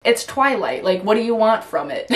It's Twilight. Like, what do you want from it?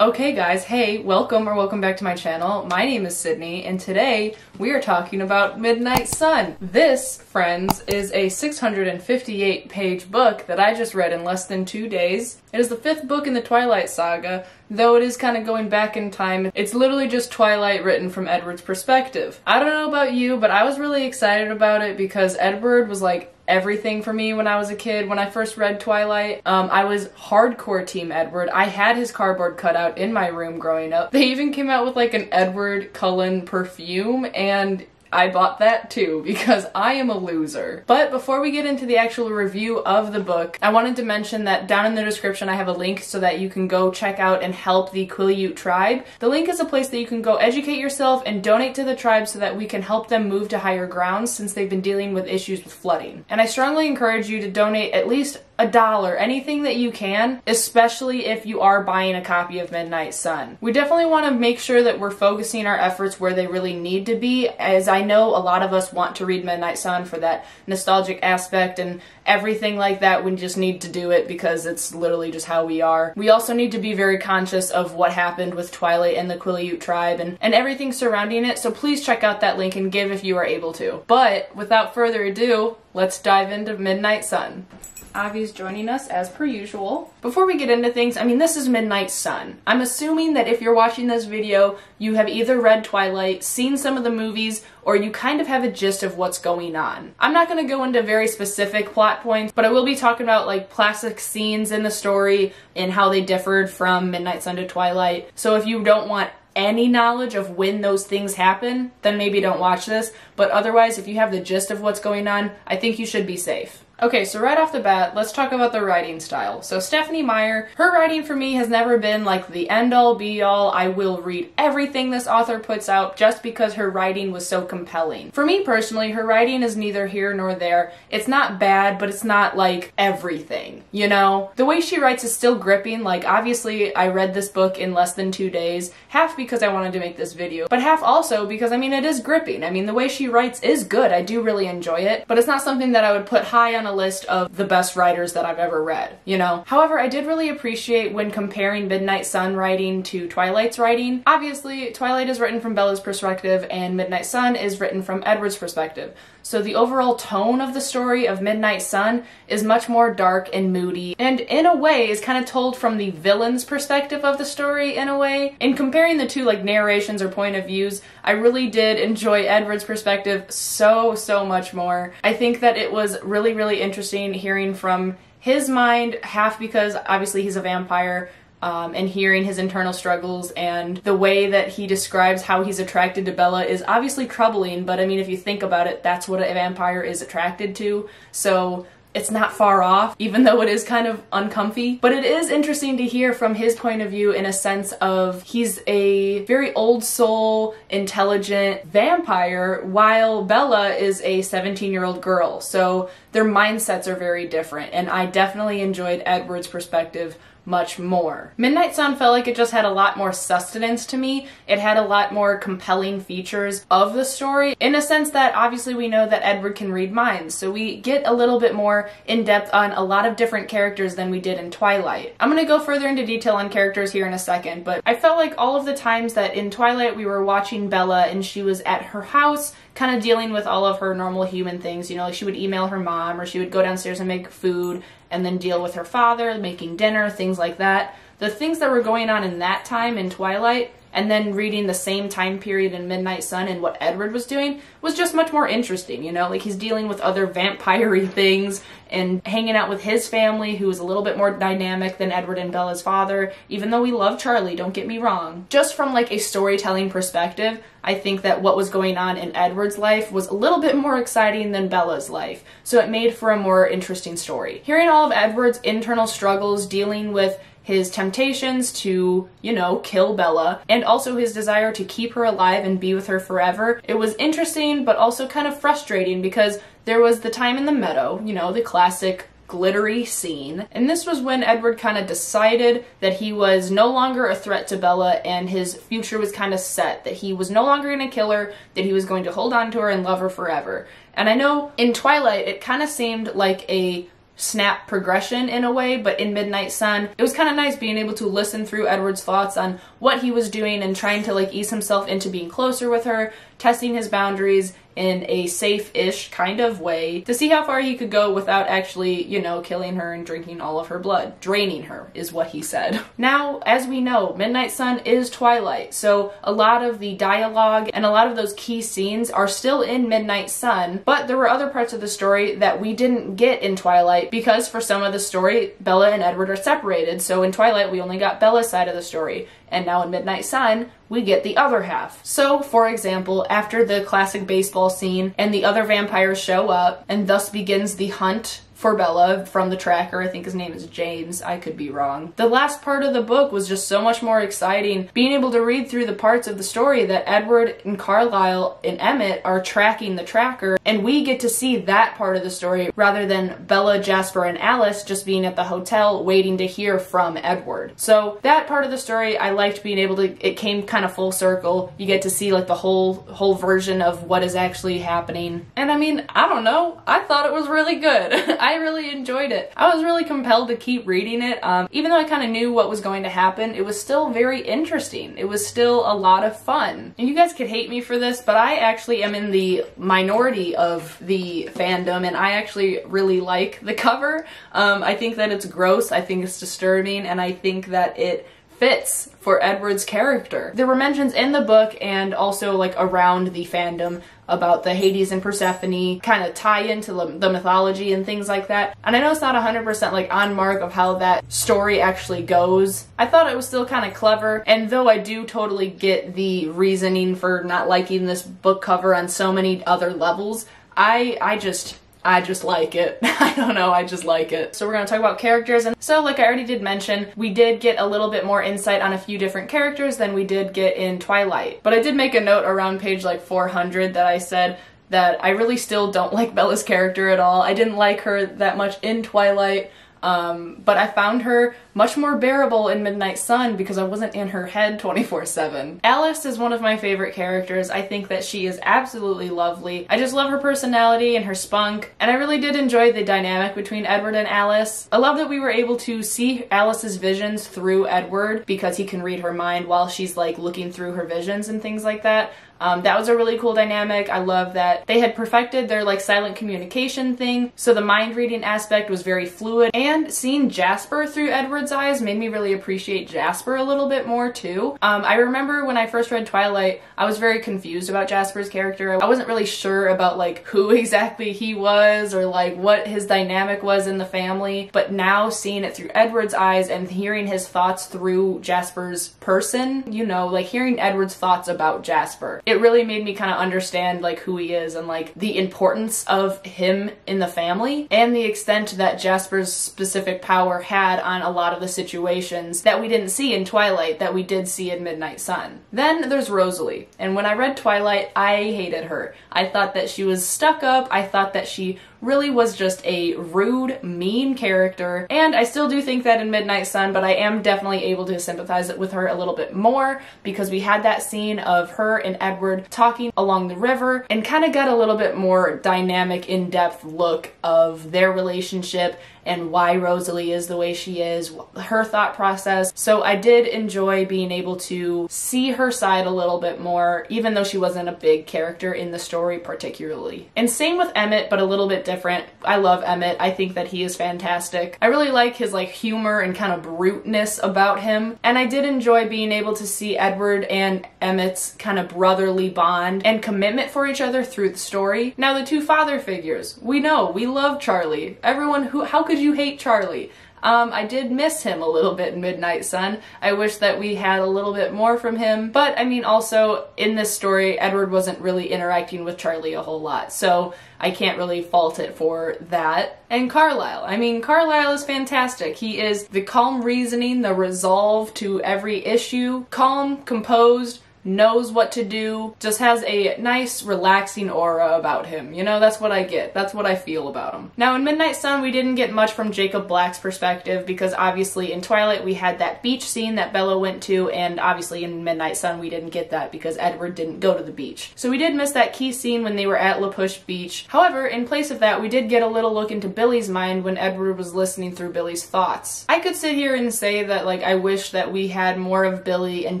Okay guys, hey, welcome back to my channel. My name is Sydney, and today we are talking about Midnight Sun. This, friends, is a 658-page book that I just read in less than 2 days. It is the 5th book in the Twilight saga, though it is kind of going back in time. It's literally just Twilight written from Edward's perspective. I don't know about you, but I was really excited about it because Edward was like everything for me when I was a kid. When I first read Twilight, I was hardcore Team Edward. I had his cardboard cutout in my room growing up. They even came out with like an Edward Cullen perfume, and I bought that too because I am a loser. But before we get into the actual review of the book, I wanted to mention that down in the description I have a link so that you can go check out and help the Quileute tribe. The link is a place that you can go educate yourself and donate to the tribe so that we can help them move to higher grounds since they've been dealing with issues with flooding. And I strongly encourage you to donate at least $1, anything that you can, especially if you are buying a copy of Midnight Sun. We definitely want to make sure that we're focusing our efforts where they really need to be, as I know a lot of us want to read Midnight Sun for that nostalgic aspect and everything like that. We just need to do it because it's literally just how we are. We also need to be very conscious of what happened with Twilight and the Quileute tribe and everything surrounding it, so please check out that link and give if you are able to. But without further ado, let's dive into Midnight Sun. Avi's joining us as per usual. Before we get into things, I mean, this is Midnight Sun. I'm assuming that if you're watching this video, you have either read Twilight, seen some of the movies, or you kind of have a gist of what's going on. I'm not going to go into very specific plot points, but I will be talking about like classic scenes in the story and how they differed from Midnight Sun to Twilight. So if you don't want any knowledge of when those things happen, then maybe don't watch this. But otherwise, if you have the gist of what's going on, I think you should be safe. Okay, so right off the bat, let's talk about the writing style. So Stephenie Meyer, her writing for me has never been like the end-all be-all. I will read everything this author puts out just because her writing was so compelling. For me personally, her writing is neither here nor there. It's not bad, but it's not like everything, you know? The way she writes is still gripping. Like, obviously, I read this book in less than 2 days, half because I wanted to make this video, but half also because, I mean, it is gripping. I mean, the way she writes is good. I do really enjoy it, but it's not something that I would put high on a list of the best writers that I've ever read, you know? However, I did really appreciate when comparing Midnight Sun writing to Twilight's writing. Obviously, Twilight is written from Bella's perspective and Midnight Sun is written from Edward's perspective. So the overall tone of the story of Midnight Sun is much more dark and moody, and in a way is kind of told from the villain's perspective of the story in a way. In comparing the two like narrations or point of views, I really did enjoy Edward's perspective so much more. I think that it was really interesting hearing from his mind, half because obviously he's a vampire, and hearing his internal struggles and the way that he describes how he's attracted to Bella is obviously troubling, but I mean, if you think about it, that's what a vampire is attracted to, so it's not far off, even though it is kind of uncomfy. But it is interesting to hear from his point of view in a sense of he's a very old soul, intelligent vampire, while Bella is a 17-year-old girl. So their mindsets are very different, and I definitely enjoyed Edward's perspective much more. Midnight Sun felt like it just had a lot more sustenance to me. It had a lot more compelling features of the story, in a sense that obviously we know that Edward can read minds, so we get a little bit more in depth on a lot of different characters than we did in Twilight. I'm gonna go further into detail on characters here in a second, but I felt like all of the times that in Twilight we were watching Bella and she was at her house kind of dealing with all of her normal human things, you know, like she would email her mom or she would go downstairs and make food and then deal with her father, making dinner, things like that. The things that were going on in that time in Twilight and then reading the same time period in Midnight Sun and what Edward was doing was just much more interesting, you know? Like, he's dealing with other vampire-y things and hanging out with his family, who is a little bit more dynamic than Edward and Bella's father, even though we love Charlie, don't get me wrong. Just from, like, a storytelling perspective, I think that what was going on in Edward's life was a little bit more exciting than Bella's life, so it made for a more interesting story. Hearing all of Edward's internal struggles, dealing with his temptations to, you know, kill Bella, and also his desire to keep her alive and be with her forever. It was interesting, but also kind of frustrating because there was the time in the meadow, you know, the classic glittery scene. And this was when Edward kind of decided that he was no longer a threat to Bella and his future was kind of set, that he was no longer going to kill her, that he was going to hold on to her and love her forever. And I know in Twilight it kind of seemed like a snap progression in a way, but in Midnight Sun it was kind of nice being able to listen through Edward's thoughts on what he was doing and trying to like ease himself into being closer with her, testing his boundaries in a safe-ish kind of way to see how far he could go without actually, you know, killing her and drinking all of her blood. Draining her is what he said. Now, as we know, Midnight Sun is Twilight, so a lot of the dialogue and a lot of those key scenes are still in Midnight Sun, but there were other parts of the story that we didn't get in Twilight because for some of the story, Bella and Edward are separated, so in Twilight we only got Bella's side of the story, and now in Midnight Sun, we get the other half. So, for example, after the classic baseball scene and the other vampires show up, and thus begins the hunt for Bella from the tracker. I think his name is James. I could be wrong. The last part of the book was just so much more exciting. Being able to read through the parts of the story that Edward and Carlisle and Emmett are tracking the tracker, and we get to see that part of the story rather than Bella, Jasper, and Alice just being at the hotel waiting to hear from Edward. So that part of the story, I liked being able to, it came kind of full circle. You get to see like the whole version of what is actually happening. And I mean, I don't know. I thought it was really good. I really enjoyed it. I was really compelled to keep reading it. Even though I kind of knew what was going to happen, it was still very interesting. It was still a lot of fun. And you guys could hate me for this, but I actually am in the minority of the fandom, and I actually really like the cover. I think that it's gross, I think it's disturbing, and I think that it fits for Edward's character. There were mentions in the book and also like around the fandom about the Hades and Persephone kind of tie into the mythology and things like that. And I know it's not 100% like on mark of how that story actually goes. I thought it was still kind of clever, and though I do totally get the reasoning for not liking this book cover on so many other levels, I just like it. I don't know, I just like it. So we're gonna talk about characters, and so like I already did mention, we did get a little bit more insight on a few different characters than we did get in Twilight. But I did make a note around page like 400 that I said that I really still don't like Bella's character at all. I didn't like her that much in Twilight. But I found her much more bearable in Midnight Sun because I wasn't in her head 24/7. Alice is one of my favorite characters. I think that she is absolutely lovely. I just love her personality and her spunk, and I really did enjoy the dynamic between Edward and Alice. I love that we were able to see Alice's visions through Edward because he can read her mind while she's like looking through her visions and things like that. That was a really cool dynamic. I love that they had perfected their like silent communication thing, so the mind reading aspect was very fluid, and seeing Jasper through Edward's eyes made me really appreciate Jasper a little bit more too. I remember when I first read Twilight, I was very confused about Jasper's character. I wasn't really sure about like who exactly he was or like what his dynamic was in the family, but now seeing it through Edward's eyes and hearing his thoughts through Jasper's person, you know, like hearing Edward's thoughts about Jasper, it really made me kind of understand like who he is and like the importance of him in the family and the extent that Jasper's specific power had on a lot of the situations that we didn't see in Twilight that we did see in Midnight Sun. Then there's Rosalie, and when I read Twilight, I hated her. I thought that she was stuck up. I thought that she really was just a rude, mean character, and I still do think that in Midnight Sun, but I am definitely able to sympathize with her a little bit more because we had that scene of her and Edward talking along the river and kind of got a little bit more dynamic, in-depth look of their relationship and why Rosalie is the way she is, her thought process. So I did enjoy being able to see her side a little bit more, even though she wasn't a big character in the story particularly. And same with Emmett, but a little bit different. I love Emmett. I think that he is fantastic. I really like his like humor and kind of bruteness about him. And I did enjoy being able to see Edward and Emmett's kind of brotherly bond and commitment for each other through the story. Now the two father figures, we know, we love Charlie. Everyone how could you hate Charlie? I did miss him a little bit in Midnight Sun. I wish that we had a little bit more from him, but I mean also in this story Edward wasn't really interacting with Charlie a whole lot, so I can't really fault it for that. And Carlisle. I mean, Carlisle is fantastic. He is the calm reasoning, the resolve to every issue, calm, composed, knows what to do, just has a nice, relaxing aura about him. You know, that's what I get. That's what I feel about him. Now, in Midnight Sun, we didn't get much from Jacob Black's perspective because obviously in Twilight we had that beach scene that Bella went to, and obviously in Midnight Sun we didn't get that because Edward didn't go to the beach. So we did miss that key scene when they were at La Push Beach. However, in place of that, we did get a little look into Billy's mind when Edward was listening through Billy's thoughts. I could sit here and say that, like, I wish that we had more of Billy and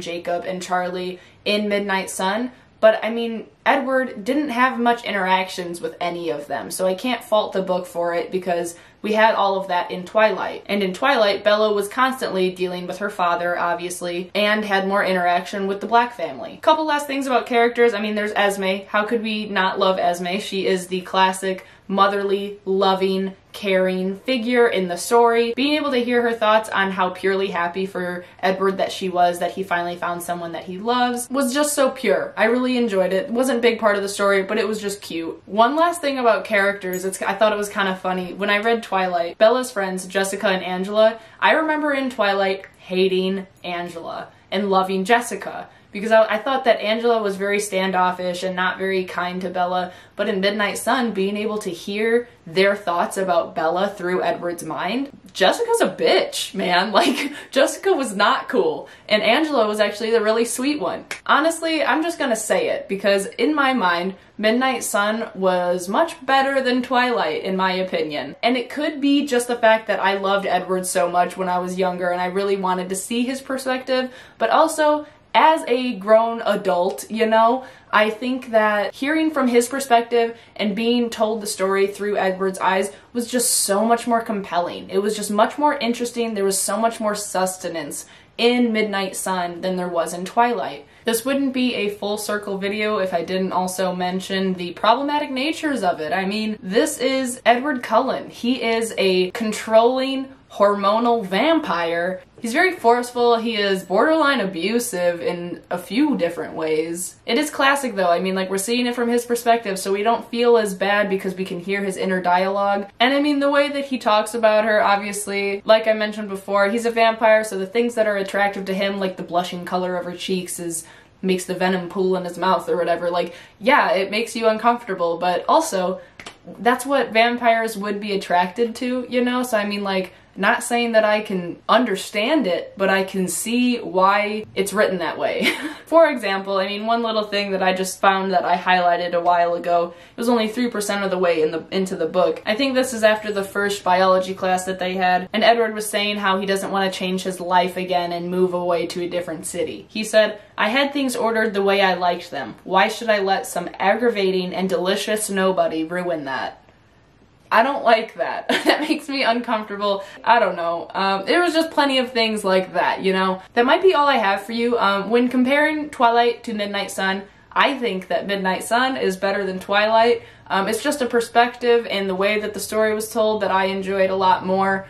Jacob and Charlie in Midnight Sun, but I mean, Edward didn't have much interactions with any of them, so I can't fault the book for it because we had all of that in Twilight. And in Twilight, Bella was constantly dealing with her father, obviously, and had more interaction with the Black family. Couple last things about characters. I mean, there's Esme. How could we not love Esme? She is the classic motherly, loving, caring figure in the story. Being able to hear her thoughts on how purely happy for Edward that she was, that he finally found someone that he loves, was just so pure. I really enjoyed it. It wasn't a big part of the story, but it was just cute. One last thing about characters, I thought it was kind of funny. When I read Twilight, Bella's friends, Jessica and Angela, I remember in Twilight hating Angela and loving Jessica, because I thought that Angela was very standoffish and not very kind to Bella, but in Midnight Sun, being able to hear their thoughts about Bella through Edward's mind, Jessica's a bitch, man. Like, Jessica was not cool, and Angela was actually the really sweet one. Honestly, I'm just gonna say it, because in my mind, Midnight Sun was much better than Twilight, in my opinion. And it could be just the fact that I loved Edward so much when I was younger, and I really wanted to see his perspective, but also, as a grown adult, you know, I think that hearing from his perspective and being told the story through Edward's eyes was just so much more compelling. It was just much more interesting. There was so much more sustenance in Midnight Sun than there was in Twilight. This wouldn't be a full circle video if I didn't also mention the problematic natures of it. I mean, this is Edward Cullen. He is a controlling, hormonal vampire. He's very forceful. He is borderline abusive in a few different ways. It is classic though. I mean, like, we're seeing it from his perspective, so we don't feel as bad because we can hear his inner dialogue. And I mean, the way that he talks about her, obviously, like I mentioned before, he's a vampire, so the things that are attractive to him, like the blushing color of her cheeks, makes the venom pool in his mouth or whatever. Like, yeah, it makes you uncomfortable, but also, that's what vampires would be attracted to, you know? So I mean, like, not saying that I can understand it, but I can see why it's written that way. For example, I mean, one little thing that I just found that I highlighted a while ago, it was only 3% of the way into the book. I think this is after the first biology class that they had, and Edward was saying how he doesn't want to change his life again and move away to a different city. He said, "I had things ordered the way I liked them. Why should I let some aggravating and delicious nobody ruin that?" I don't like that. That makes me uncomfortable. I don't know. There was just plenty of things like that, you know? That might be all I have for you. When comparing Twilight to Midnight Sun, I think that Midnight Sun is better than Twilight. It's just a perspective and the way that the story was told that I enjoyed a lot more.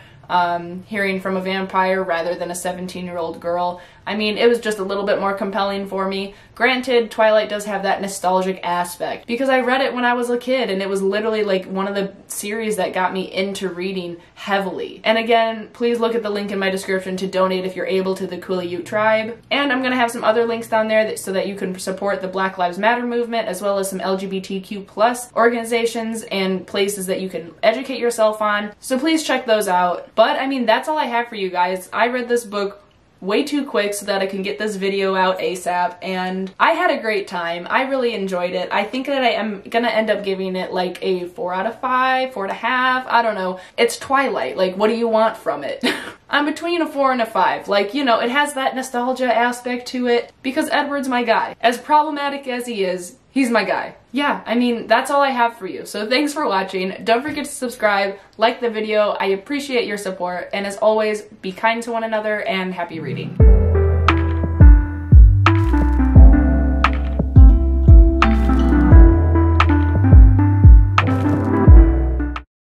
Hearing from a vampire rather than a 17-year-old girl. I mean, it was just a little bit more compelling for me. Granted, Twilight does have that nostalgic aspect, because I read it when I was a kid, and it was literally like one of the series that got me into reading heavily. And again, please look at the link in my description to donate if you're able to the Quileute tribe. And I'm gonna have some other links down there so that you can support the Black Lives Matter movement, as well as some LGBTQ+ organizations and places that you can educate yourself on. So please check those out. But I mean, that's all I have for you guys. I read this book way too quick so that I can get this video out ASAP, and I had a great time. I really enjoyed it. I think that I am gonna end up giving it like a 4 out of 5, 4.5, I don't know. It's Twilight, like, what do you want from it? I'm between a 4 and a 5. Like, you know, it has that nostalgia aspect to it because Edward's my guy. As problematic as he is, he's my guy. Yeah, I mean, that's all I have for you. So thanks for watching. Don't forget to subscribe, like the video. I appreciate your support. And as always, be kind to one another and happy reading.